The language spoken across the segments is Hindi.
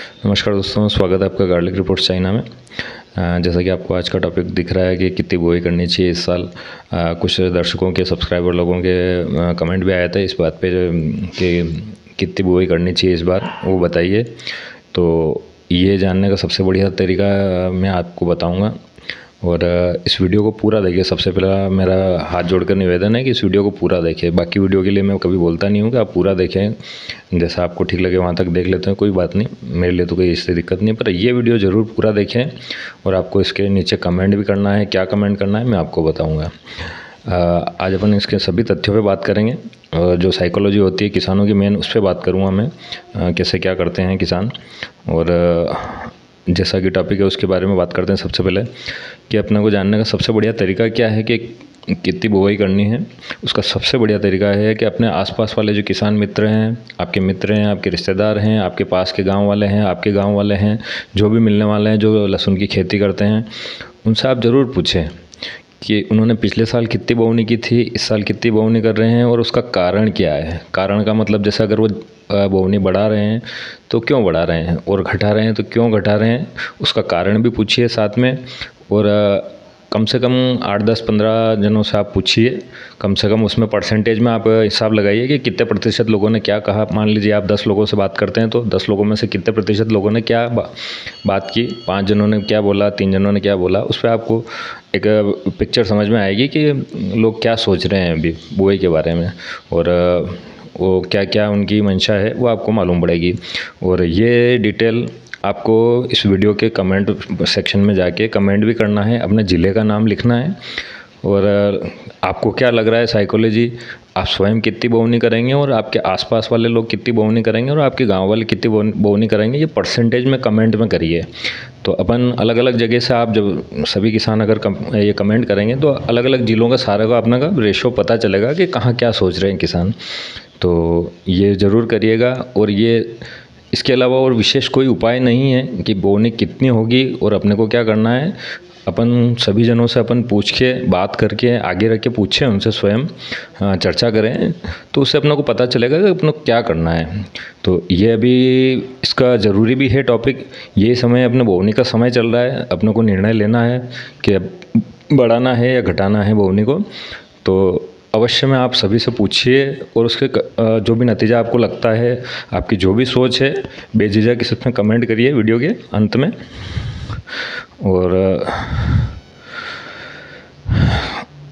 नमस्कार दोस्तों, स्वागत है आपका गार्लिक रिपोर्ट चाइना में। जैसा कि आपको आज का टॉपिक दिख रहा है कि कितनी बुआई करनी चाहिए इस साल। कुछ दर्शकों के सब्सक्राइबर लोगों के कमेंट भी आया था इस बात पे कि कितनी बुआई करनी चाहिए इस बार, वो बताइए। तो ये जानने का सबसे बढ़िया तरीका मैं आपको बताऊंगा और इस वीडियो को पूरा देखिए। सबसे पहला मेरा हाथ जोड़कर निवेदन है कि इस वीडियो को पूरा देखिए। बाकी वीडियो के लिए मैं कभी बोलता नहीं हूँ कि आप पूरा देखें, जैसा आपको ठीक लगे वहाँ तक देख लेते हैं, कोई बात नहीं, मेरे लिए तो कोई इससे दिक्कत नहीं है। पर ये वीडियो ज़रूर पूरा देखें और आपको इसके नीचे कमेंट भी करना है। क्या कमेंट करना है मैं आपको बताऊँगा। आज अपन इसके सभी तथ्यों पे बात करेंगे और जो साइकोलॉजी होती है किसानों की मेन, उस पर बात करूँगा मैं, कैसे क्या करते हैं किसान। और जैसा कि टॉपिक है उसके बारे में बात करते हैं। सबसे पहले कि अपने को जानने का सबसे बढ़िया तरीका क्या है कि कितनी बुआई करनी है। उसका सबसे बढ़िया तरीका है कि अपने आसपास वाले जो किसान मित्र हैं, आपके मित्र हैं, आपके रिश्तेदार हैं, आपके पास के गांव वाले हैं, आपके गांव वाले हैं, जो भी मिलने वाले हैं जो लहसुन की खेती करते हैं, उनसे आप ज़रूर पूछें कि उन्होंने पिछले साल कितनी बोवनी की थी, इस साल कितनी बोवनी कर रहे हैं और उसका कारण क्या है। कारण का मतलब जैसे अगर वो बोवनी बढ़ा रहे हैं तो क्यों बढ़ा रहे हैं, और घटा रहे हैं तो क्यों घटा रहे हैं, उसका कारण भी पूछिए साथ में। और कम से कम 8, 10, 15 जनों से आप पूछिए। कम से कम उसमें परसेंटेज में आप हिसाब लगाइए कि कितने प्रतिशत लोगों ने क्या कहा। मान लीजिए आप 10 लोगों से बात करते हैं तो 10 लोगों में से कितने प्रतिशत लोगों ने क्या बात की, 5 जनों ने क्या बोला, 3 जनों ने क्या बोला। उस पर आपको एक पिक्चर समझ में आएगी कि लोग क्या सोच रहे हैं अभी बुआई के बारे में, और वो क्या क्या उनकी मंशा है वो आपको मालूम पड़ेगी। और ये डिटेल आपको इस वीडियो के कमेंट सेक्शन में जाके कमेंट भी करना है, अपने ज़िले का नाम लिखना है और आपको क्या लग रहा है साइकोलॉजी, आप स्वयं कितनी बोवनी करेंगे और आपके आसपास वाले लोग कितनी बोवनी करेंगे और आपके गांव वाले कितनी बोवनी करेंगे, ये परसेंटेज में कमेंट में करिए। तो अपन अलग अलग जगह से, आप जब सभी किसान अगर ये कमेंट करेंगे तो अलग अलग ज़िलों का सारे का अपना का रेशो पता चलेगा कि कहाँ क्या सोच रहे हैं किसान। तो ये ज़रूर करिएगा। और ये इसके अलावा और विशेष कोई उपाय नहीं है कि बोवनी कितनी होगी और अपने को क्या करना है। अपन सभी जनों से अपन पूछ के, बात करके, आगे रख के पूछें उनसे, स्वयं चर्चा करें, तो उससे अपने को पता चलेगा कि अपने को क्या करना है। तो ये अभी इसका ज़रूरी भी है टॉपिक। ये समय अपने बोवनी का समय चल रहा है, अपने को निर्णय लेना है कि बढ़ाना है या घटाना है बोवनी को। तो अवश्य में आप सभी से पूछिए और उसके जो भी नतीजा आपको लगता है, आपकी जो भी सोच है, बेझिझक इसमें कमेंट करिए वीडियो के अंत में। और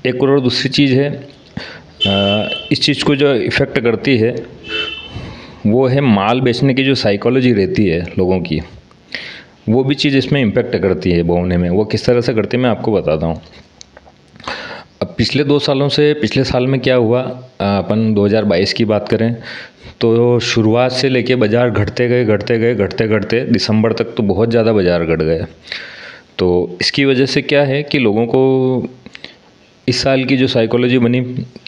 एक और दूसरी चीज़ है, इस चीज़ को जो इफ़ेक्ट करती है वो है माल बेचने की जो साइकोलॉजी रहती है लोगों की, वो भी चीज़ इसमें इम्पेक्ट करती है बोवने में। वो किस तरह से करती है मैं आपको बताता हूँ। अब पिछले 2 सालों से, पिछले साल में क्या हुआ, अपन 2022 की बात करें तो शुरुआत से लेके बाज़ार घटते दिसंबर तक तो बहुत ज़्यादा बाज़ार घट गए। तो इसकी वजह से क्या है कि लोगों को इस साल की जो साइकोलॉजी बनी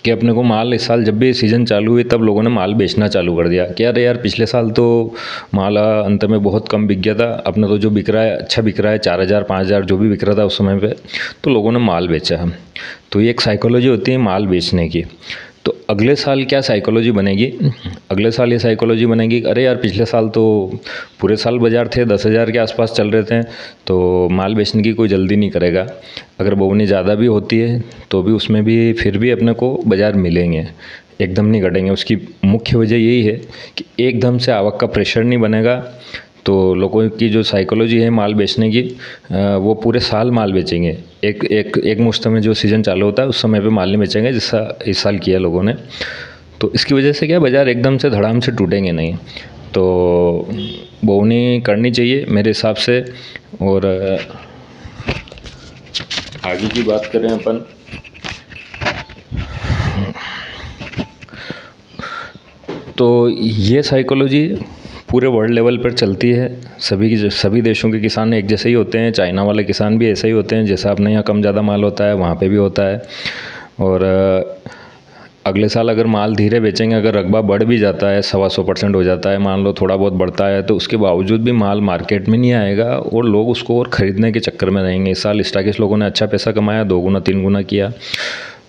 कि अपने को माल, इस साल जब भी सीज़न चालू हुई तब लोगों ने माल बेचना चालू कर दिया कि यार पिछले साल तो माल अंत में बहुत कम बिक गया था, अपने तो जो बिक रहा है अच्छा बिक रहा है, 4000, 5000 जो भी बिक रहा था उस समय पे, तो लोगों ने माल बेचा। तो ये एक साइकोलॉजी होती है माल बेचने की। तो अगले साल क्या साइकोलॉजी बनेगी, अगले साल ये साइकोलॉजी बनेगी, अरे यार पिछले साल तो पूरे साल बाज़ार थे 10,000 के आसपास चल रहे थे, तो माल बेचने की कोई जल्दी नहीं करेगा। अगर बोवनी ज़्यादा भी होती है तो भी उसमें भी फिर भी अपने को बाज़ार मिलेंगे, एकदम नहीं घटेंगे। उसकी मुख्य वजह यही है कि एकदम से आवक का प्रेशर नहीं बनेगा। तो लोगों की जो साइकोलॉजी है माल बेचने की, वो पूरे साल माल बेचेंगे। एक मुश्त में जो सीज़न चालू होता है उस समय पे माल नहीं बेचेंगे, जैसा इस साल किया लोगों ने। तो इसकी वजह से क्या, बाज़ार एकदम से धड़ाम से टूटेंगे नहीं। तो बोवनी करनी चाहिए मेरे हिसाब से। और आगे की बात करें अपन, तो ये साइकोलॉजी पूरे वर्ल्ड लेवल पर चलती है। सभी देशों के किसान एक जैसे ही होते हैं, चाइना वाले किसान भी ऐसे ही होते हैं, जैसा अपने यहाँ कम ज़्यादा माल होता है वहाँ पे भी होता है। और अगले साल अगर माल धीरे बेचेंगे, अगर रकबा बढ़ भी जाता है, 125% हो जाता है, मान लो थोड़ा बहुत बढ़ता है, तो उसके बावजूद भी माल मार्केट में नहीं आएगा और लोग उसको और ख़रीदने के चक्कर में रहेंगे। इस साल स्टॉकिस्ट लोगों ने अच्छा पैसा कमाया, 2 गुना 3 गुना किया।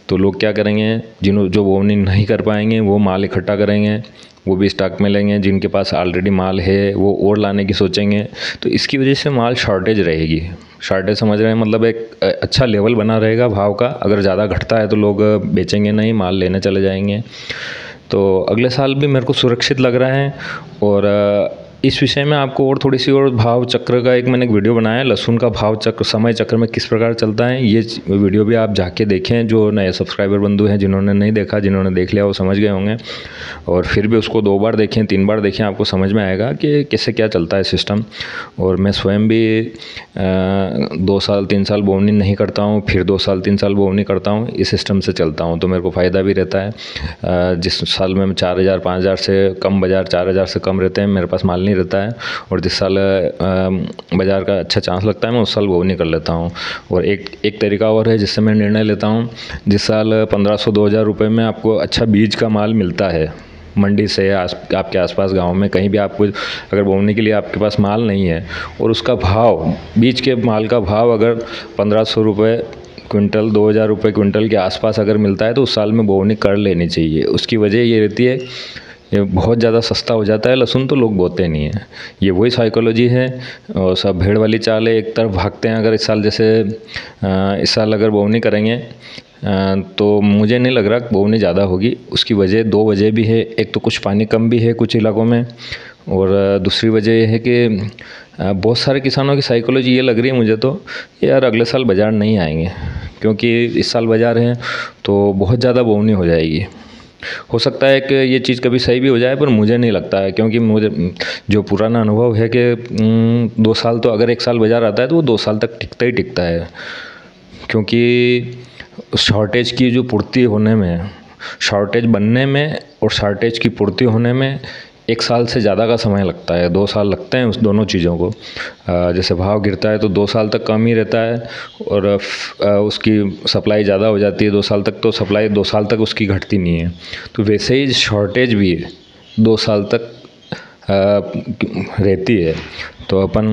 तो लोग क्या करेंगे, जो बोवनी नहीं कर पाएंगे वो माल इकट्ठा करेंगे वो भी स्टॉक में लेंगे। जिनके पास ऑलरेडी माल है वो और लाने की सोचेंगे, तो इसकी वजह से माल शॉर्टेज रहेगी। शॉर्टेज समझ रहे हैं, मतलब एक अच्छा लेवल बना रहेगा भाव का। अगर ज़्यादा घटता है तो लोग बेचेंगे नहीं, माल लेने चले जाएंगे। तो अगले साल भी मेरे को सुरक्षित लग रहा है। और इस विषय में आपको और थोड़ी सी और भाव चक्र का मैंने एक वीडियो बनाया है, लहसुन का भाव चक्र समय चक्र में किस प्रकार चलता है। ये वीडियो भी आप जाके देखें, जो नए सब्सक्राइबर बंधु हैं, जिन्होंने नहीं देखा, जिन्होंने देख लिया वो समझ गए होंगे। और फिर भी उसको 2 बार देखें, 3 बार देखें, आपको समझ में आएगा कि कैसे क्या चलता है सिस्टम। और मैं स्वयं भी 2 साल 3 साल बोवनी नहीं करता हूँ, फिर 2 साल 3 साल बोवनी करता हूँ, इस सिस्टम से चलता हूँ, तो मेरे को फ़ायदा भी रहता है। जिस साल में 4000 5000 से कम बाज़ार, 4000 से कम रहते हैं, मेरे पास माल नहीं रहता है। और जिस साल बाज़ार का अच्छा चांस लगता है, मैं उस साल बोवनी कर लेता हूँ। और एक तरीका और है जिससे मैं निर्णय लेता हूँ। जिस साल 1500-2000 रुपये में आपको अच्छा बीज का माल मिलता है मंडी से, आपके आसपास गांव में कहीं भी आपको अगर बोने के लिए आपके पास माल नहीं है, और उसका भाव, बीज के माल का भाव अगर 1500 रुपये क्विंटल, 2000 रुपये क्विंटल के आसपास अगर मिलता है, तो उस साल में बोवनी कर लेनी चाहिए। उसकी वजह ये रहती है, ये बहुत ज़्यादा सस्ता हो जाता है लहसुन, तो लोग बोते नहीं हैं। ये वही साइकोलॉजी है, और सब भेड़ वाली चाल है, एक तरफ भागते हैं। अगर इस साल जैसे इस साल अगर बोवनी करेंगे तो मुझे नहीं लग रहा बोवनी ज़्यादा होगी। उसकी वजह 2 वजह भी है। एक तो कुछ पानी कम भी है कुछ इलाकों में, और दूसरी वजह ये है कि बहुत सारे किसानों की साइकोलॉजी ये लग रही है मुझे तो, यार अगले साल बाज़ार नहीं आएंगे, क्योंकि इस साल बाज़ार है तो बहुत ज़्यादा बोवनी हो जाएगी। हो सकता है कि ये चीज़ कभी सही भी हो जाए, पर मुझे नहीं लगता है, क्योंकि मुझे जो पुराना अनुभव है कि 2 साल तो, अगर 1 साल बाज़ार आता है तो वो 2 साल तक टिकता ही टिकता है। क्योंकि शॉर्टेज की जो पूर्ति होने में, शॉर्टेज बनने में और शॉर्टेज की पूर्ति होने में 1 साल से ज़्यादा का समय लगता है, 2 साल लगते हैं उस दोनों चीज़ों को। जैसे भाव गिरता है तो 2 साल तक कम ही रहता है, और उसकी सप्लाई ज़्यादा हो जाती है 2 साल तक, तो सप्लाई 2 साल तक उसकी घटती नहीं है। तो वैसे ही शॉर्टेज भी 2 साल तक रहती है। तो अपन,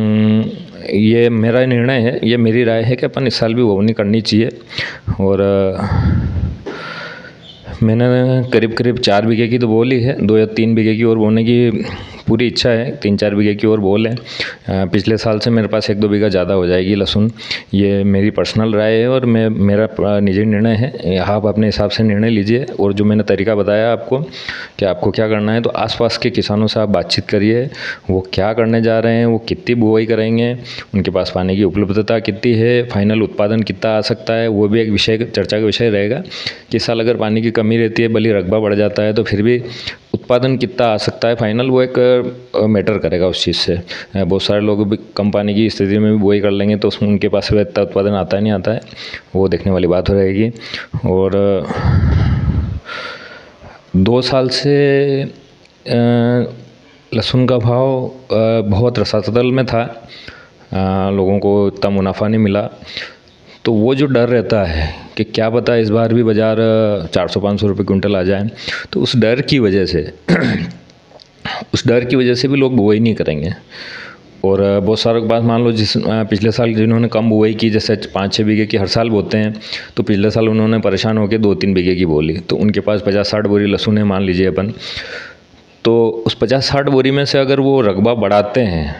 ये मेरा निर्णय है, ये मेरी राय है कि अपन इस साल भी बोवनी करनी चाहिए। और मैंने करीब 4 बीघे की तो बो ली है, 2 या 3 बीघे की और बोने की पूरी इच्छा है, 3-4 बीघे की और बो लें। पिछले साल से मेरे पास 1-2 बीघा ज़्यादा हो जाएगी लहसुन। ये मेरी पर्सनल राय है और मेरा निजी निर्णय है। आप अपने हिसाब से निर्णय लीजिए। और जो मैंने तरीका बताया आपको कि आपको क्या करना है, तो आसपास के किसानों से आप बातचीत करिए, वो क्या करने जा रहे हैं, वो कितनी बुआई करेंगे, उनके पास पानी की उपलब्धता कितनी है, फाइनल उत्पादन कितना आ सकता है, वो भी एक विषय, चर्चा का विषय रहेगा। कि साल अगर पानी की कमी रहती है, भले रकबा बढ़ जाता है, तो फिर भी उत्पादन कितना आ सकता है फाइनल, वो एक मैटर करेगा उस चीज़ से। बहुत सारे लोग भी कम पानी की स्थिति में भी बुआई कर लेंगे, तो उसमें उनके पास इतना उत्पादन आता है नहीं आता है, वो देखने वाली बात हो रहेगी। और 2 साल से लहसुन का भाव बहुत रसातल में था, लोगों को इतना मुनाफा नहीं मिला। तो वो जो डर रहता है कि क्या पता इस बार भी बाज़ार 400-500 रुपये क्विंटल आ जाए, तो उस डर की वजह से भी लोग बुआई नहीं करेंगे। और बहुत सारों के पास, मान लो पिछले साल जिन्होंने कम बुआई की, जैसे 5-6 बीघे की हर साल बोते हैं, तो पिछले साल उन्होंने परेशान होकर 2-3 बीघे की बो ली, तो उनके पास 50-60 बोरी लहसुन है मान लीजिए अपन। तो उस 50-60 बोरी में से अगर वो रकबा बढ़ाते हैं,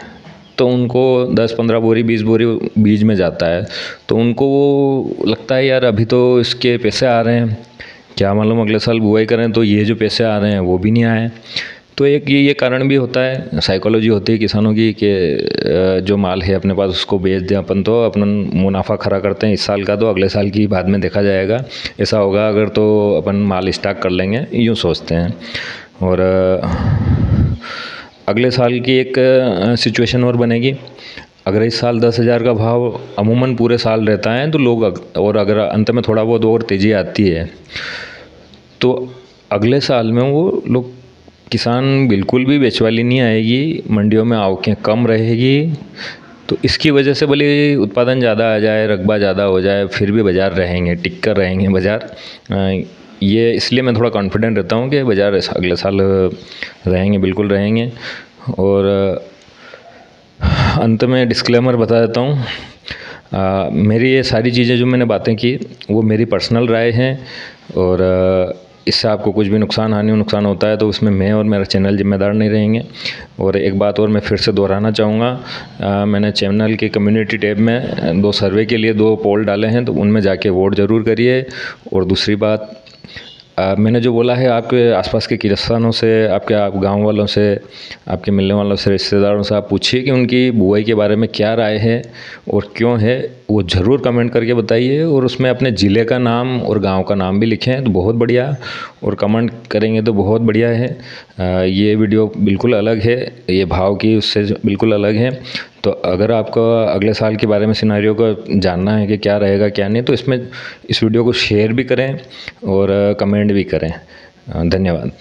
तो उनको 10-15 बोरी 20 बोरी बीज में जाता है, तो उनको वो लगता है यार अभी तो इसके पैसे आ रहे हैं, क्या मालूम अगले साल बुआई करें तो ये जो पैसे आ रहे हैं वो भी नहीं आए। तो एक ये कारण भी होता है, साइकोलॉजी होती है किसानों की कि जो माल है अपने पास उसको बेच दें अपन, तो अपना मुनाफा खड़ा करते हैं इस साल का, तो अगले साल की बाद में देखा जाएगा, ऐसा होगा अगर तो अपन माल स्टॉक कर लेंगे, यूँ सोचते हैं। और अगले साल की एक सिचुएशन और बनेगी। अगर इस साल 10,000 का भाव अमूमन पूरे साल रहता है, तो लोग, और अगर अंत में थोड़ा बहुत और तेज़ी आती है, तो अगले साल में वो लोग, किसान बिल्कुल भी बेचवाली नहीं आएगी, मंडियों में आवकें कम रहेगी। तो इसकी वजह से भले उत्पादन ज़्यादा आ जाए, रकबा ज़्यादा हो जाए, फिर भी बाज़ार रहेंगे, टिक कर रहेंगे बाज़ार। ये इसलिए मैं थोड़ा कॉन्फिडेंट रहता हूँ कि बाज़ार अगले साल रहेंगे, बिल्कुल रहेंगे। और अंत में डिस्क्लेमर बता देता हूँ, मेरी ये सारी चीज़ें जो मैंने बातें की वो मेरी पर्सनल राय हैं, और इससे आपको कुछ भी नुकसान होता है तो उसमें मैं और मेरा चैनल जिम्मेदार नहीं रहेंगे। और एक बात और मैं फिर से दोहराना चाहूँगा, मैंने चैनल के कम्युनिटी टैब में 2 सर्वे के लिए 2 पोल डाले हैं, तो उनमें जाके वोट ज़रूर करिए। और दूसरी बात, मैंने जो बोला है, आपके आसपास के किसानों से, आप गांव वालों से, आपके मिलने वालों से, रिश्तेदारों से आप पूछिए कि उनकी बुआई के बारे में क्या राय है और क्यों है, वो ज़रूर कमेंट करके बताइए। और उसमें अपने ज़िले का नाम और गांव का नाम भी लिखें तो बहुत बढ़िया, और कमेंट करेंगे तो बहुत बढ़िया है। ये वीडियो बिल्कुल अलग है, ये भाव की उससे बिल्कुल अलग है। तो अगर आपको अगले साल के बारे में सिनेरियो को जानना है कि क्या रहेगा क्या नहीं, तो इस वीडियो को शेयर भी करें और कमेंट भी करें। धन्यवाद।